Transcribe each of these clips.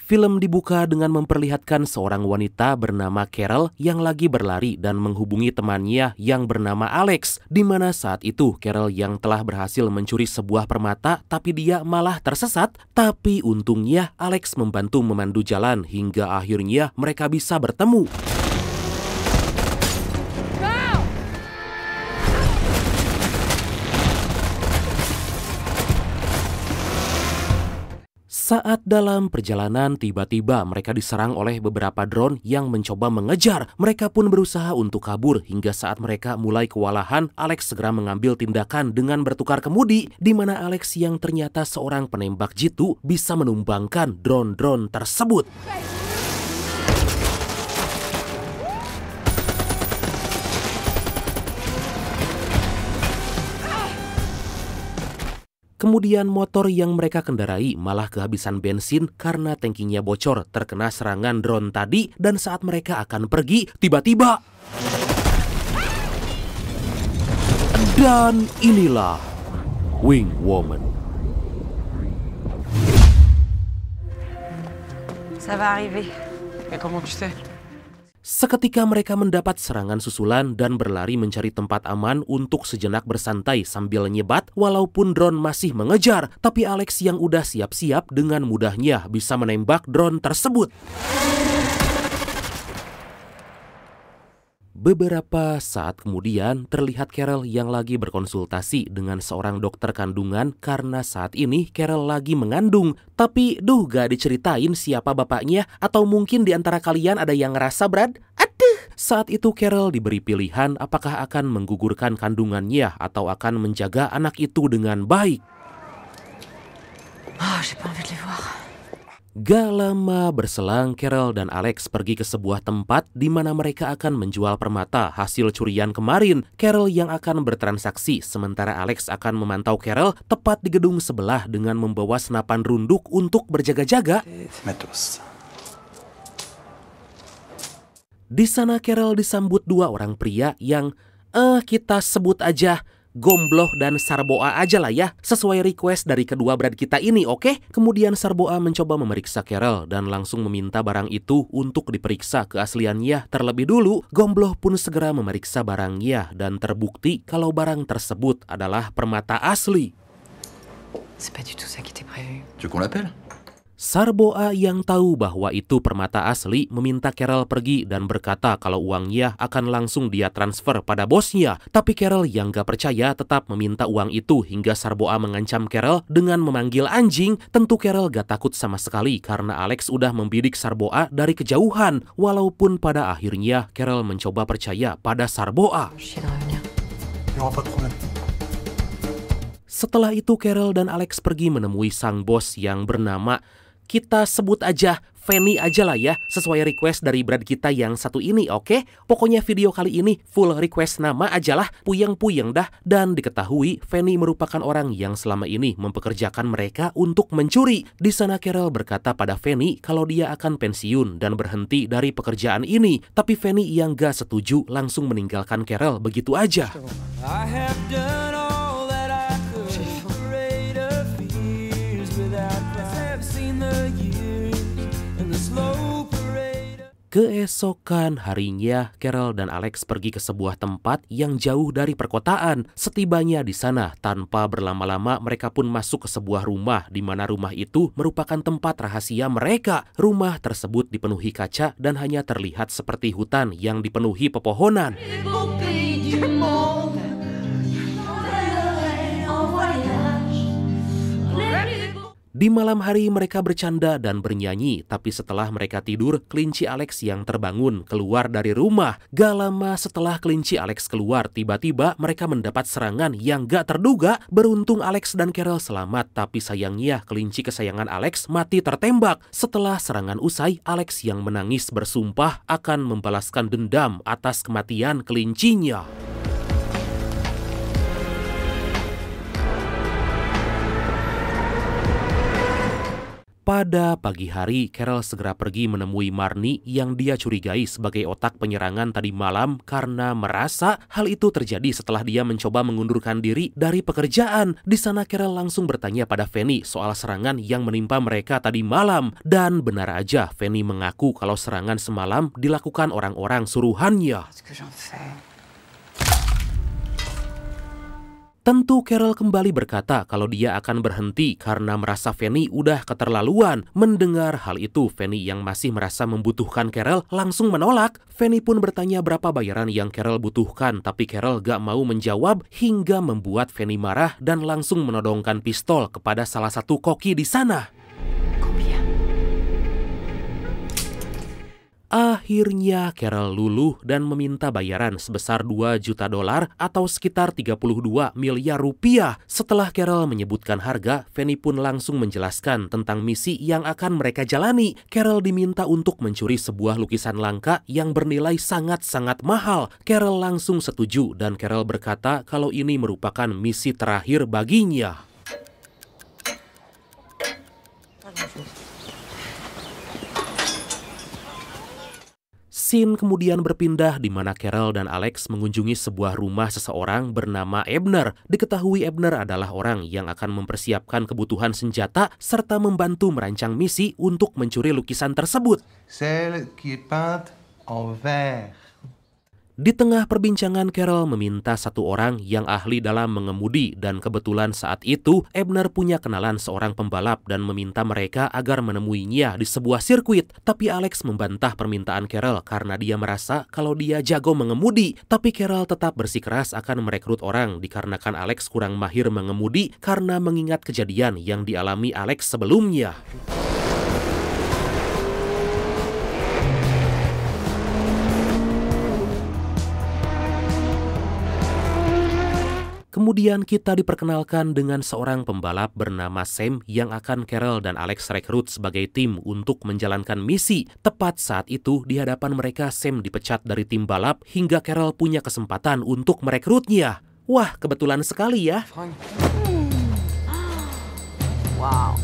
Film dibuka dengan memperlihatkan seorang wanita bernama Carol yang lagi berlari dan menghubungi temannya yang bernama Alex, di mana saat itu Carol yang telah berhasil mencuri sebuah permata tapi dia malah tersesat. Tapi untungnya Alex membantu memandu jalan hingga akhirnya mereka bisa bertemu. Saat dalam perjalanan, tiba-tiba mereka diserang oleh beberapa drone yang mencoba mengejar. Mereka pun berusaha untuk kabur hingga saat mereka mulai kewalahan, Alex segera mengambil tindakan dengan bertukar kemudi, di mana Alex yang ternyata seorang penembak jitu bisa menumbangkan drone-drone tersebut. Kemudian motor yang mereka kendarai malah kehabisan bensin karena tangkinya bocor terkena serangan drone tadi, dan saat mereka akan pergi, tiba-tiba... Dan inilah Wing Woman. Ça va arriver. Et comment tu sais? Seketika mereka mendapat serangan susulan dan berlari mencari tempat aman untuk sejenak bersantai sambil nyebat walaupun drone masih mengejar. Tapi Alex yang udah siap-siap dengan mudahnya bisa menembak drone tersebut. Beberapa saat kemudian terlihat Carol yang lagi berkonsultasi dengan seorang dokter kandungan karena saat ini Carol lagi mengandung. Tapi gak diceritain siapa bapaknya, atau mungkin di antara kalian ada yang ngerasa, Brad? Aduh! Saat itu Carol diberi pilihan apakah akan menggugurkan kandungannya atau akan menjaga anak itu dengan baik. Oh, j'ai pas envie de les voir. Gak lama berselang, Carol dan Alex pergi ke sebuah tempat di mana mereka akan menjual permata hasil curian kemarin. Carol yang akan bertransaksi, sementara Alex akan memantau Carol tepat di gedung sebelah dengan membawa senapan runduk untuk berjaga-jaga. Di sana Carol disambut dua orang pria yang kita sebut aja Gombloh dan Sarboa aja lah ya, sesuai request dari kedua brad kita ini, oke? Kemudian Sarboa mencoba memeriksa Carol dan langsung meminta barang itu untuk diperiksa keasliannya terlebih dulu. Gombloh pun segera memeriksa barangnya dan terbukti kalau barang tersebut adalah permata asli. C'est pas du tout ça qui était prévu. Tu veux qu'on l'appelle? Sarboa yang tahu bahwa itu permata asli meminta Carol pergi dan berkata kalau uangnya akan langsung dia transfer pada bosnya. Tapi Carol yang gak percaya tetap meminta uang itu hingga Sarboa mengancam Carol dengan memanggil anjing. Tentu Carol gak takut sama sekali karena Alex udah membidik Sarboa dari kejauhan. Walaupun pada akhirnya Carol mencoba percaya pada Sarboa. Setelah itu Carol dan Alex pergi menemui sang bos yang bernama, kita sebut aja Fanny aja lah ya, sesuai request dari brad kita yang satu ini, oke? Pokoknya video kali ini full request nama aja lah, puyeng-puyeng dah. Dan diketahui Fanny merupakan orang yang selama ini mempekerjakan mereka untuk mencuri. Di sana Carol berkata pada Fanny kalau dia akan pensiun dan berhenti dari pekerjaan ini. Tapi Fanny yang gak setuju langsung meninggalkan Carol begitu aja. Keesokan harinya, Carol dan Alex pergi ke sebuah tempat yang jauh dari perkotaan. Setibanya di sana, tanpa berlama-lama mereka pun masuk ke sebuah rumah di mana rumah itu merupakan tempat rahasia mereka. Rumah tersebut dipenuhi kaca dan hanya terlihat seperti hutan yang dipenuhi pepohonan. Di malam hari mereka bercanda dan bernyanyi, tapi setelah mereka tidur, kelinci Alex yang terbangun keluar dari rumah. Gak lama setelah kelinci Alex keluar, tiba-tiba mereka mendapat serangan yang gak terduga. Beruntung Alex dan Carol selamat, tapi sayangnya kelinci kesayangan Alex mati tertembak. Setelah serangan usai, Alex yang menangis bersumpah akan membalaskan dendam atas kematian kelincinya. Pada pagi hari, Carol segera pergi menemui Marnie yang dia curigai sebagai otak penyerangan tadi malam karena merasa hal itu terjadi setelah dia mencoba mengundurkan diri dari pekerjaan. Di sana Carol langsung bertanya pada Fanny soal serangan yang menimpa mereka tadi malam. Dan benar aja, Fanny mengaku kalau serangan semalam dilakukan orang-orang suruhannya. Qu'est-ce que j'en fais? Tentu Carol kembali berkata kalau dia akan berhenti karena merasa Fanny udah keterlaluan. Mendengar hal itu, Fanny yang masih merasa membutuhkan Carol langsung menolak. Fanny pun bertanya berapa bayaran yang Carol butuhkan, tapi Carol gak mau menjawab hingga membuat Fanny marah dan langsung menodongkan pistol kepada salah satu koki di sana. Combien? Akhirnya Carol luluh dan meminta bayaran sebesar $2 juta atau sekitar 32 miliar rupiah. Setelah Carol menyebutkan harga, Fanny pun langsung menjelaskan tentang misi yang akan mereka jalani. Carol diminta untuk mencuri sebuah lukisan langka yang bernilai sangat-sangat mahal. Carol langsung setuju dan Carol berkata kalau ini merupakan misi terakhir baginya. Scene kemudian berpindah di mana Carol dan Alex mengunjungi sebuah rumah seseorang bernama Ebner. Diketahui Ebner adalah orang yang akan mempersiapkan kebutuhan senjata serta membantu merancang misi untuk mencuri lukisan tersebut. Celle qui est peinte en vert. Di tengah perbincangan, Carol meminta satu orang yang ahli dalam mengemudi dan kebetulan saat itu Ebner punya kenalan seorang pembalap dan meminta mereka agar menemuinya di sebuah sirkuit. Tapi Alex membantah permintaan Carol karena dia merasa kalau dia jago mengemudi. Tapi Carol tetap bersikeras akan merekrut orang dikarenakan Alex kurang mahir mengemudi karena mengingat kejadian yang dialami Alex sebelumnya. Kemudian kita diperkenalkan dengan seorang pembalap bernama Sam yang akan Carol dan Alex rekrut sebagai tim untuk menjalankan misi. Tepat saat itu di hadapan mereka Sam dipecat dari tim balap hingga Carol punya kesempatan untuk merekrutnya. Wah, kebetulan sekali ya. Wow.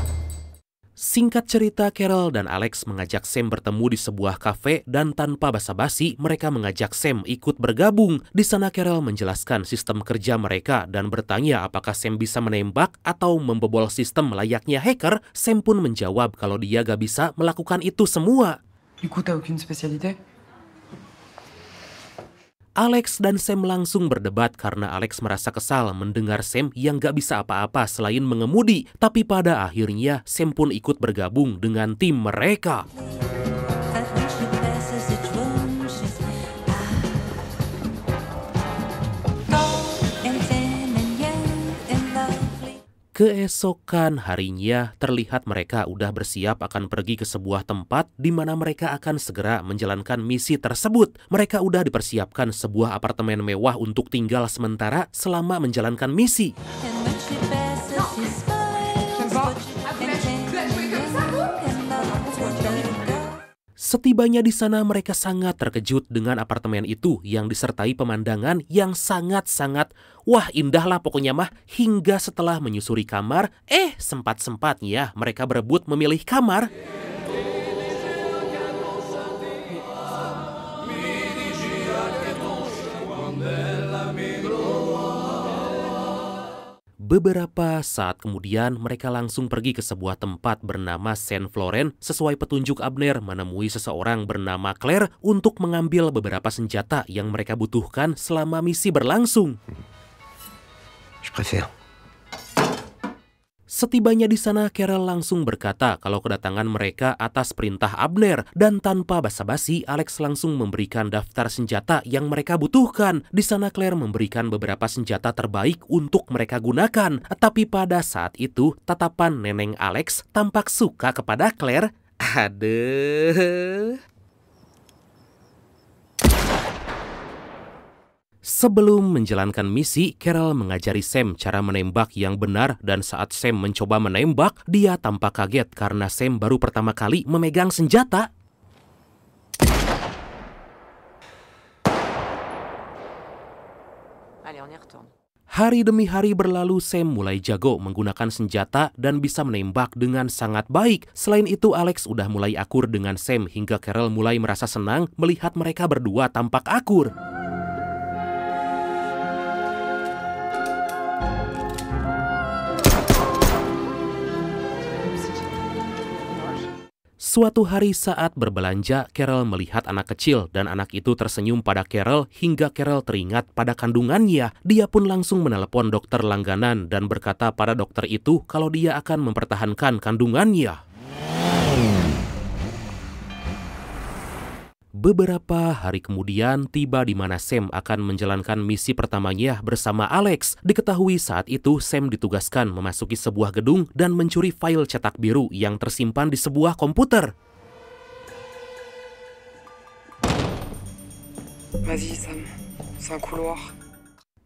Singkat cerita, Carol dan Alex mengajak Sam bertemu di sebuah kafe dan tanpa basa-basi mereka mengajak Sam ikut bergabung. Di sana Carol menjelaskan sistem kerja mereka dan bertanya apakah Sam bisa menembak atau membobol sistem layaknya hacker. Sam pun menjawab kalau dia gak bisa melakukan itu semua. Du coup, t'as aucune spécialité? Alex dan Sam langsung berdebat karena Alex merasa kesal mendengar Sam yang gak bisa apa-apa selain mengemudi. Tapi pada akhirnya Sam pun ikut bergabung dengan tim mereka. Keesokan harinya terlihat mereka udah bersiap akan pergi ke sebuah tempat di mana mereka akan segera menjalankan misi tersebut. Mereka udah dipersiapkan sebuah apartemen mewah untuk tinggal sementara selama menjalankan misi. Setibanya di sana mereka sangat terkejut dengan apartemen itu yang disertai pemandangan yang sangat-sangat wah indah lah pokoknya mah. Hingga setelah menyusuri kamar, sempat-sempatnya mereka berebut memilih kamar. Beberapa saat kemudian mereka langsung pergi ke sebuah tempat bernama Saint Florent sesuai petunjuk Abner menemui seseorang bernama Claire untuk mengambil beberapa senjata yang mereka butuhkan selama misi berlangsung. Je préfère. Setibanya di sana, Carol langsung berkata kalau kedatangan mereka atas perintah Abner dan tanpa basa-basi Alex langsung memberikan daftar senjata yang mereka butuhkan. Di sana Claire memberikan beberapa senjata terbaik untuk mereka gunakan. Tapi pada saat itu tatapan neneng Alex tampak suka kepada Claire. Aduh. Sebelum menjalankan misi, Carol mengajari Sam cara menembak yang benar dan saat Sam mencoba menembak, dia tampak kaget karena Sam baru pertama kali memegang senjata. Allez, on y retourne. Hari demi hari berlalu, Sam mulai jago menggunakan senjata dan bisa menembak dengan sangat baik. Selain itu, Alex udah mulai akur dengan Sam hingga Carol mulai merasa senang melihat mereka berdua tampak akur. Suatu hari saat berbelanja, Carol melihat anak kecil dan anak itu tersenyum pada Carol hingga Carol teringat pada kandungannya. Dia pun langsung menelepon dokter langganan dan berkata pada dokter itu kalau dia akan mempertahankan kandungannya. Beberapa hari kemudian, tiba di mana Sam akan menjalankan misi pertamanya bersama Alex. Diketahui saat itu Sam ditugaskan memasuki sebuah gedung dan mencuri file cetak biru yang tersimpan di sebuah komputer. Vas-y, Sam. C'est un couloir.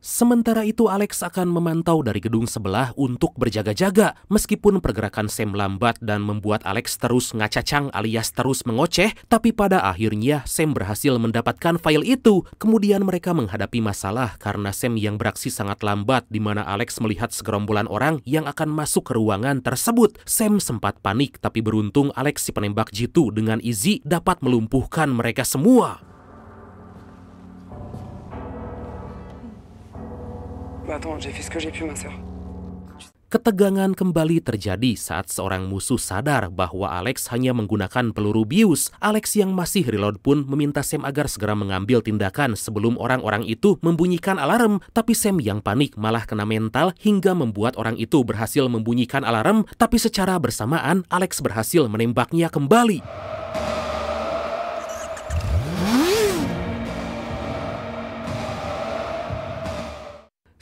Sementara itu Alex akan memantau dari gedung sebelah untuk berjaga-jaga. Meskipun pergerakan Sam lambat dan membuat Alex terus ngacacang alias terus mengoceh, tapi pada akhirnya Sam berhasil mendapatkan file itu. Kemudian mereka menghadapi masalah karena Sam yang beraksi sangat lambat di mana Alex melihat segerombolan orang yang akan masuk ke ruangan tersebut. Sam sempat panik tapi beruntung Alex si penembak jitu dengan easy dapat melumpuhkan mereka semua. Attends, j'ai fait ce que j'ai pu, ma sœur. Ketegangan kembali terjadi saat seorang musuh sadar bahwa Alex hanya menggunakan peluru bius. Alex yang masih reload pun meminta Sam agar segera mengambil tindakan sebelum orang-orang itu membunyikan alarm. Tapi Sam yang panik malah kena mental hingga membuat orang itu berhasil membunyikan alarm. Tapi secara bersamaan Alex berhasil menembaknya kembali.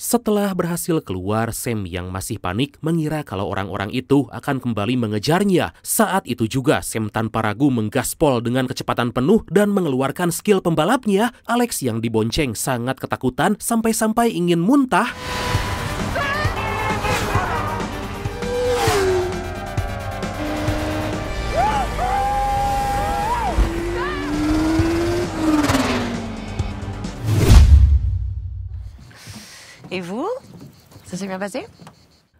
Setelah berhasil keluar, Sam yang masih panik mengira kalau orang-orang itu akan kembali mengejarnya. Saat itu juga Sam tanpa ragu menggaspol dengan kecepatan penuh dan mengeluarkan skill pembalapnya. Alex yang dibonceng sangat ketakutan sampai-sampai ingin muntah. Et vous? Ça s'est bien passé?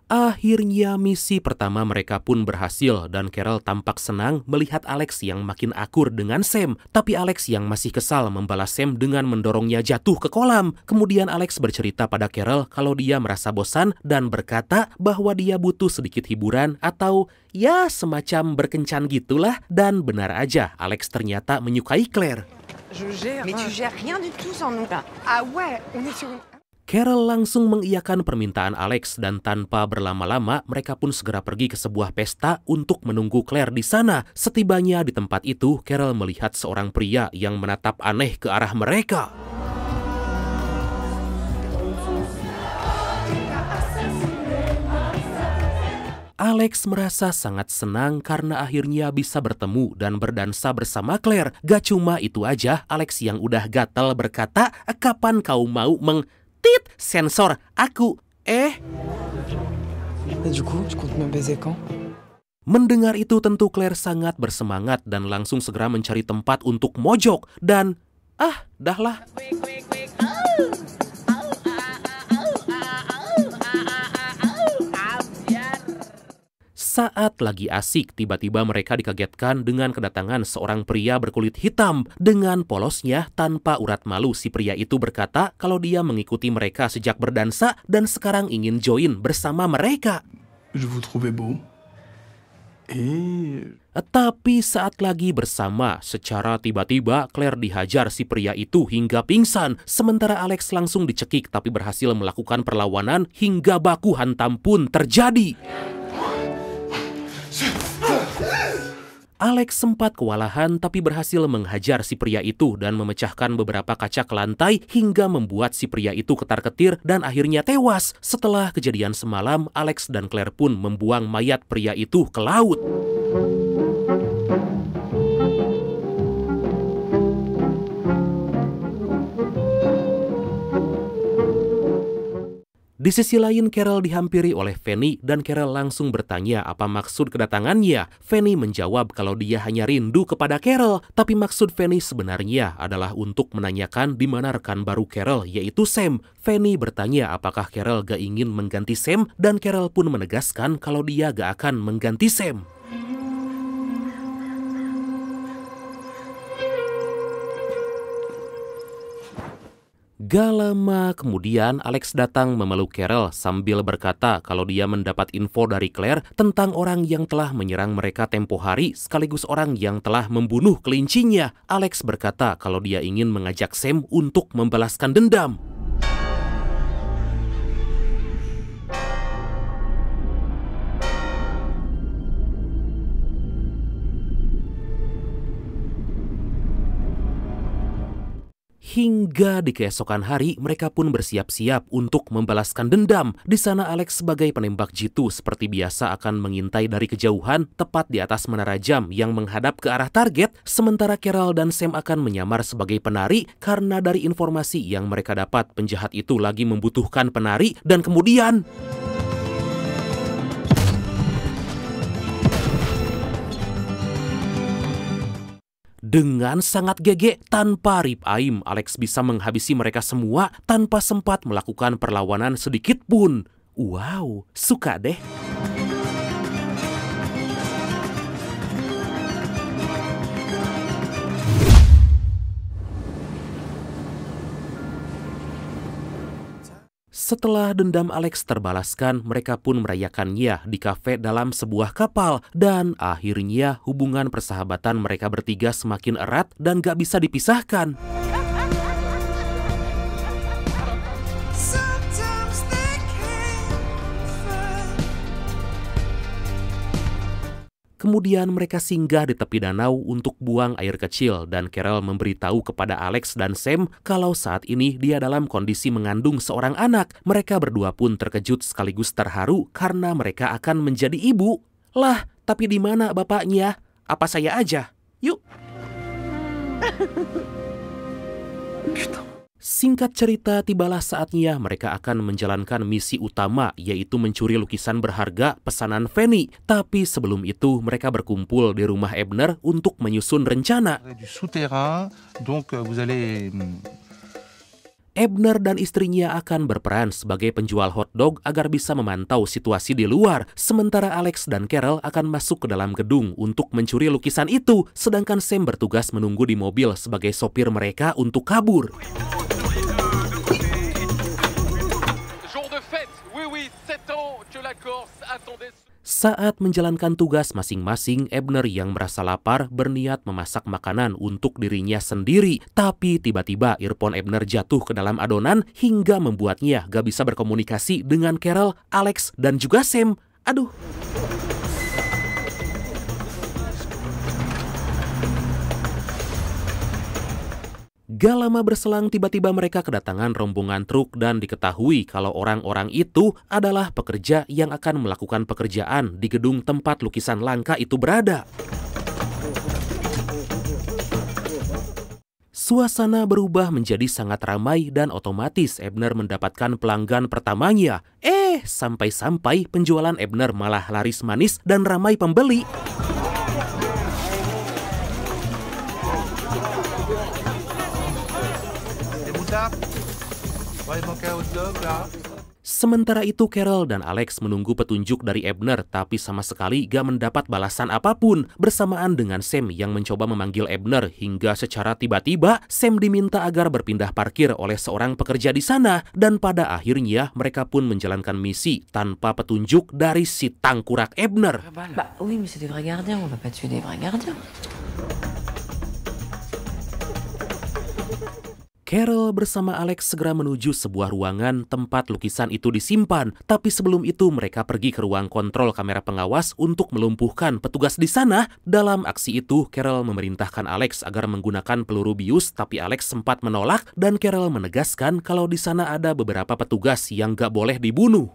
Akhirnya misi pertama mereka pun berhasil dan Carol tampak senang melihat Alex yang makin akur dengan Sam. Tapi Alex yang masih kesal membalas Sam dengan mendorongnya jatuh ke kolam. Kemudian Alex bercerita pada Carol kalau dia merasa bosan dan berkata bahwa dia butuh sedikit hiburan atau ya semacam berkencan gitulah. Dan benar aja, Alex ternyata menyukai Claire. Mais tu gères rien du tout sans nous. Ah ouais, on est sur une... Carol langsung mengiyakan permintaan Alex dan tanpa berlama-lama mereka pun segera pergi ke sebuah pesta untuk menunggu Claire di sana. Setibanya di tempat itu, Carol melihat seorang pria yang menatap aneh ke arah mereka. Alex merasa sangat senang karena akhirnya bisa bertemu dan berdansa bersama Claire. Gak cuma itu aja, Alex yang udah gatel berkata, "Kapan kau mau sensor aku, Et du coup, tu comptes me baiser quand? Mendengar itu tentu Claire sangat bersemangat dan langsung segera mencari tempat untuk mojok. Dan, dahlah. Saat lagi asik, tiba-tiba mereka dikagetkan dengan kedatangan seorang pria berkulit hitam. Dengan polosnya, tanpa urat malu, si pria itu berkata kalau dia mengikuti mereka sejak berdansa dan sekarang ingin join bersama mereka. Je vous trouvais beau. Tapi saat lagi bersama, secara tiba-tiba Claire dihajar si pria itu hingga pingsan. Sementara Alex langsung dicekik tapi berhasil melakukan perlawanan hingga baku hantam pun terjadi. Alex sempat kewalahan tapi berhasil menghajar si pria itu dan memecahkan beberapa kaca ke lantai hingga membuat si pria itu ketar-ketir dan akhirnya tewas. Setelah kejadian semalam, Alex dan Claire pun membuang mayat pria itu ke laut. Di sisi lain, Carol dihampiri oleh Fanny dan Carol langsung bertanya apa maksud kedatangannya. Fanny menjawab kalau dia hanya rindu kepada Carol, tapi maksud Fanny sebenarnya adalah untuk menanyakan di mana rekan baru Carol, yaitu Sam. Fanny bertanya apakah Carol gak ingin mengganti Sam, dan Carol pun menegaskan kalau dia gak akan mengganti Sam. Gak lama kemudian, Alex datang memeluk Carol sambil berkata kalau dia mendapat info dari Claire tentang orang yang telah menyerang mereka tempo hari sekaligus orang yang telah membunuh kelincinya. Alex berkata kalau dia ingin mengajak Sam untuk membalaskan dendam. Hingga di keesokan hari, mereka pun bersiap-siap untuk membalaskan dendam. Di sana Alex sebagai penembak jitu seperti biasa akan mengintai dari kejauhan tepat di atas menara jam yang menghadap ke arah target. Sementara Carol dan Sam akan menyamar sebagai penari karena dari informasi yang mereka dapat, penjahat itu lagi membutuhkan penari dan kemudian... Dengan sangat gege, tanpa rip aim, Alex bisa menghabisi mereka semua tanpa sempat melakukan perlawanan sedikit pun. Wow, suka deh. Setelah dendam Alex terbalaskan, mereka pun merayakannya di kafe dalam sebuah kapal. Dan akhirnya hubungan persahabatan mereka bertiga semakin erat dan gak bisa dipisahkan. Kemudian mereka singgah di tepi danau untuk buang air kecil dan Carol memberitahu kepada Alex dan Sam kalau saat ini dia dalam kondisi mengandung seorang anak. Mereka berdua pun terkejut sekaligus terharu karena mereka akan menjadi ibu. Lah, tapi di mana bapaknya? Apa saya aja? Yuk. Singkat cerita, tibalah saatnya mereka akan menjalankan misi utama, yaitu mencuri lukisan berharga pesanan Fanny. Tapi sebelum itu, mereka berkumpul di rumah Ebner untuk menyusun rencana. Ebner dan istrinya akan berperan sebagai penjual hotdog agar bisa memantau situasi di luar. Sementara Alex dan Carol akan masuk ke dalam gedung untuk mencuri lukisan itu. Sedangkan Sam bertugas menunggu di mobil sebagai sopir mereka untuk kabur. Saat menjalankan tugas masing-masing, Ebner yang merasa lapar berniat memasak makanan untuk dirinya sendiri. Tapi tiba-tiba earphone Ebner jatuh ke dalam adonan hingga membuatnya gak bisa berkomunikasi dengan Carol, Alex, dan juga Sam. Aduh. Gak lama berselang, tiba-tiba mereka kedatangan rombongan truk dan diketahui kalau orang-orang itu adalah pekerja yang akan melakukan pekerjaan di gedung tempat lukisan langka itu berada. Suasana berubah menjadi sangat ramai dan otomatis Ebner mendapatkan pelanggan pertamanya. Sampai-sampai penjualan Ebner malah laris manis dan ramai pembeli. Sementara itu Carol dan Alex menunggu petunjuk dari Ebner tapi sama sekali gak mendapat balasan apapun. Bersamaan dengan Sam yang mencoba memanggil Ebner hingga secara tiba-tiba Sam diminta agar berpindah parkir oleh seorang pekerja di sana. Dan pada akhirnya mereka pun menjalankan misi tanpa petunjuk dari si tangkurak Ebner. Bah oui, mais c'est des vrais gardiens, on va pas tuer des vrais gardiens. Carol bersama Alex segera menuju sebuah ruangan tempat lukisan itu disimpan. Tapi sebelum itu mereka pergi ke ruang kontrol kamera pengawas untuk melumpuhkan petugas di sana. Dalam aksi itu, Carol memerintahkan Alex agar menggunakan peluru bius, tapi Alex sempat menolak dan Carol menegaskan kalau di sana ada beberapa petugas yang gak boleh dibunuh.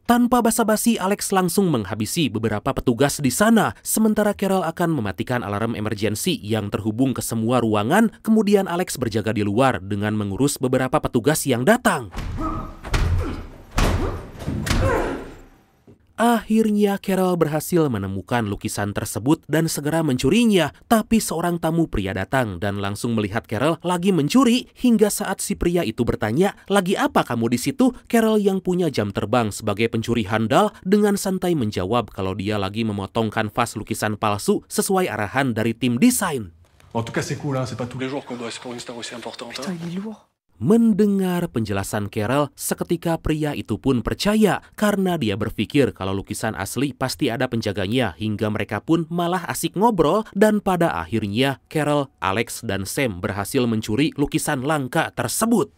Tanpa basa-basi, Alex langsung menghabisi beberapa petugas di sana, sementara Carol akan mematikan alarm emergency yang terhubung ke semua ruangan, kemudian Alex berjaga di luar dengan mengurus beberapa petugas yang datang. Akhirnya Carol berhasil menemukan lukisan tersebut dan segera mencurinya, tapi seorang tamu pria datang dan langsung melihat Carol lagi mencuri hingga saat si pria itu bertanya, "Lagi apa kamu di situ?" Carol yang punya jam terbang sebagai pencuri handal dengan santai menjawab kalau dia lagi memotong kanvas lukisan palsu sesuai arahan dari tim desain. En tout cas, c'est cool, hein. C'est pas tous les jours qu'on bosse pour une star aussi importante. Putain, il est lourd. Mendengar penjelasan Carol, seketika pria itu pun percaya karena dia berpikir kalau lukisan asli pasti ada penjaganya hingga mereka pun malah asik ngobrol dan pada akhirnya Carol, Alex, dan Sam berhasil mencuri lukisan langka tersebut.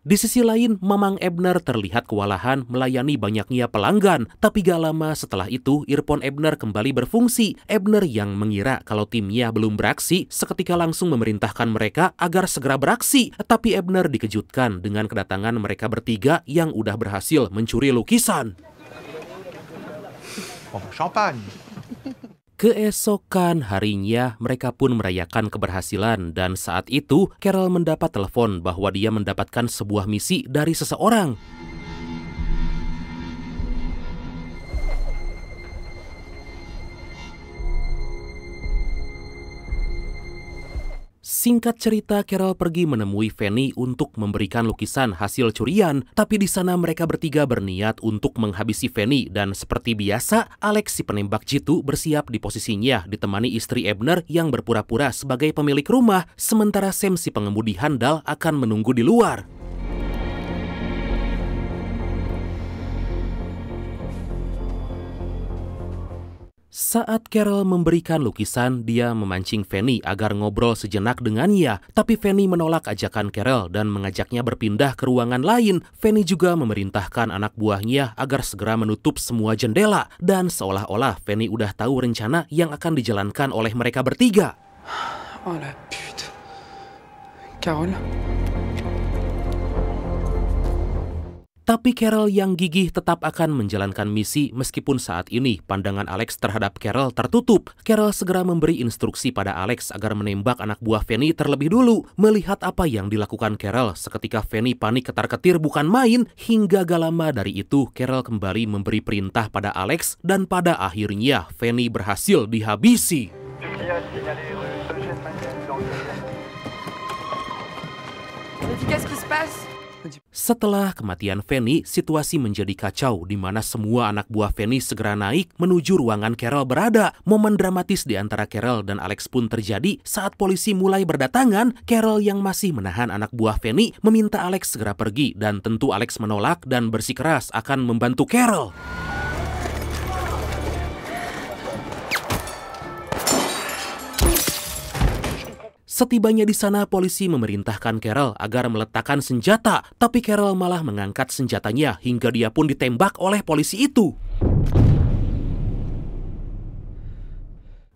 Di sisi lain, Mamang Ebner terlihat kewalahan melayani banyaknya pelanggan, tapi gak lama setelah itu earphone Ebner kembali berfungsi. Ebner yang mengira kalau timnya belum beraksi, seketika langsung memerintahkan mereka agar segera beraksi. Tapi Ebner dikejutkan dengan kedatangan mereka bertiga yang udah berhasil mencuri lukisan. Oh, champagne. Keesokan harinya, mereka pun merayakan keberhasilan dan saat itu Carol mendapat telepon bahwa dia mendapatkan sebuah misi dari seseorang. Singkat cerita, Carol pergi menemui Fanny untuk memberikan lukisan hasil curian, tapi di sana mereka bertiga berniat untuk menghabisi Fanny dan seperti biasa, Alex si penembak jitu bersiap di posisinya ditemani istri Ebner yang berpura-pura sebagai pemilik rumah, sementara Sam si pengemudi handal akan menunggu di luar. Saat Carol memberikan lukisan, dia memancing Fanny agar ngobrol sejenak dengannya. Tapi Fanny menolak ajakan Carol dan mengajaknya berpindah ke ruangan lain. Fanny juga memerintahkan anak buahnya agar segera menutup semua jendela. Dan seolah-olah Fanny udah tahu rencana yang akan dijalankan oleh mereka bertiga. Oh la pute. Carole. Tapi Carol yang gigih tetap akan menjalankan misi meskipun saat ini pandangan Alex terhadap Carol tertutup. Carol segera memberi instruksi pada Alex agar menembak anak buah Fanny terlebih dulu. Melihat apa yang dilakukan Carol, seketika Fanny panik ketar-ketir bukan main. Hingga gak lama dari itu, Carol kembali memberi perintah pada Alex dan pada akhirnya Fanny berhasil dihabisi. Qu'est-ce qui se passe? Setelah kematian Fanny, situasi menjadi kacau di mana semua anak buah Fanny segera naik menuju ruangan Carol berada. Momen dramatis di antara Carol dan Alex pun terjadi saat polisi mulai berdatangan. Carol yang masih menahan anak buah Fanny meminta Alex segera pergi dan tentu Alex menolak dan bersikeras akan membantu Carol. Setibanya di sana, polisi memerintahkan Carol agar meletakkan senjata, tapi Carol malah mengangkat senjatanya hingga dia pun ditembak oleh polisi itu.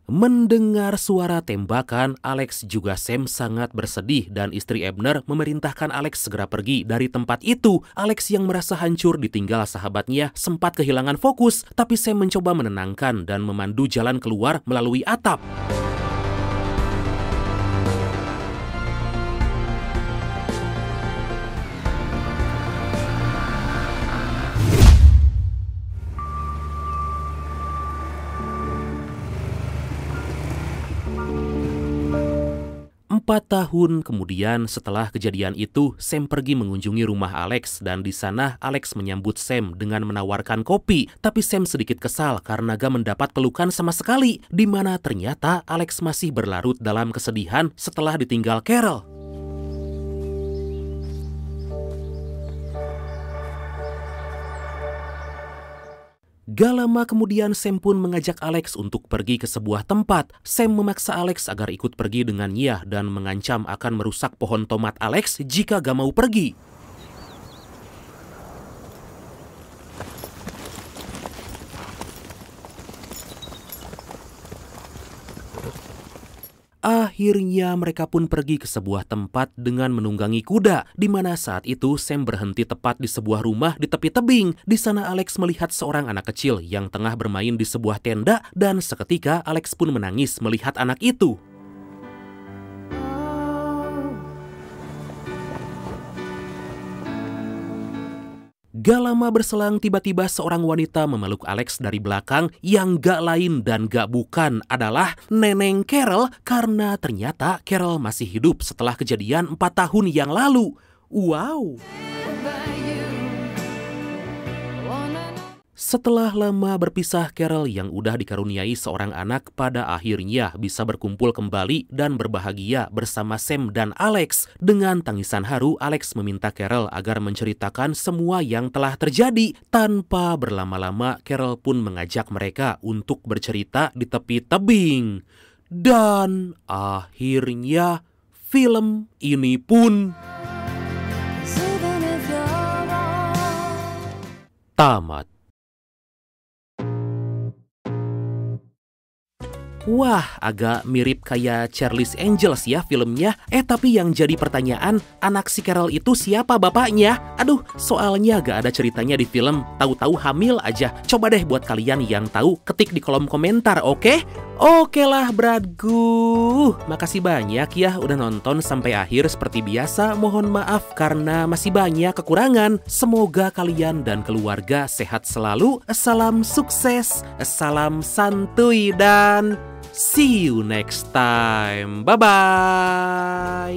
Mendengar suara tembakan, Alex juga Sam sangat bersedih dan istri Ebner memerintahkan Alex segera pergi dari tempat itu. Alex yang merasa hancur ditinggal sahabatnya sempat kehilangan fokus, tapi Sam mencoba menenangkan dan memandu jalan keluar melalui atap. Empat tahun kemudian setelah kejadian itu, Sam pergi mengunjungi rumah Alex dan di sana Alex menyambut Sam dengan menawarkan kopi. Tapi Sam sedikit kesal karena gak mendapat pelukan sama sekali, di mana ternyata Alex masih berlarut dalam kesedihan setelah ditinggal Carol. Gak lama kemudian Sam pun mengajak Alex untuk pergi ke sebuah tempat. Sam memaksa Alex agar ikut pergi dengannya dan mengancam akan merusak pohon tomat Alex jika gak mau pergi. Akhirnya mereka pun pergi ke sebuah tempat dengan menunggangi kuda, di mana saat itu Sam berhenti tepat di sebuah rumah di tepi tebing. Di sana Alex melihat seorang anak kecil yang tengah bermain di sebuah tenda, dan seketika Alex pun menangis melihat anak itu. Gak lama berselang, tiba-tiba seorang wanita memeluk Alex dari belakang yang gak lain dan gak bukan adalah Neneng Carol, karena ternyata Carol masih hidup setelah kejadian 4 tahun yang lalu. Wow! Setelah lama berpisah, Carol yang udah dikaruniai seorang anak pada akhirnya bisa berkumpul kembali dan berbahagia bersama Sam dan Alex. Dengan tangisan haru, Alex meminta Carol agar menceritakan semua yang telah terjadi. Tanpa berlama-lama, Carol pun mengajak mereka untuk bercerita di tepi tebing. Dan akhirnya film ini pun tamat. Wah, agak mirip kayak Charlie's Angels ya filmnya. Tapi yang jadi pertanyaan, anak si Carol itu siapa bapaknya? Aduh, soalnya gak ada ceritanya di film. Tahu-tahu hamil aja. Coba deh buat kalian yang tahu, ketik di kolom komentar, oke? Oke lah, bradgu. Makasih banyak ya udah nonton sampai akhir. Seperti biasa, mohon maaf karena masih banyak kekurangan. Semoga kalian dan keluarga sehat selalu. Salam sukses, salam santuy, dan see you next time. Bye-bye.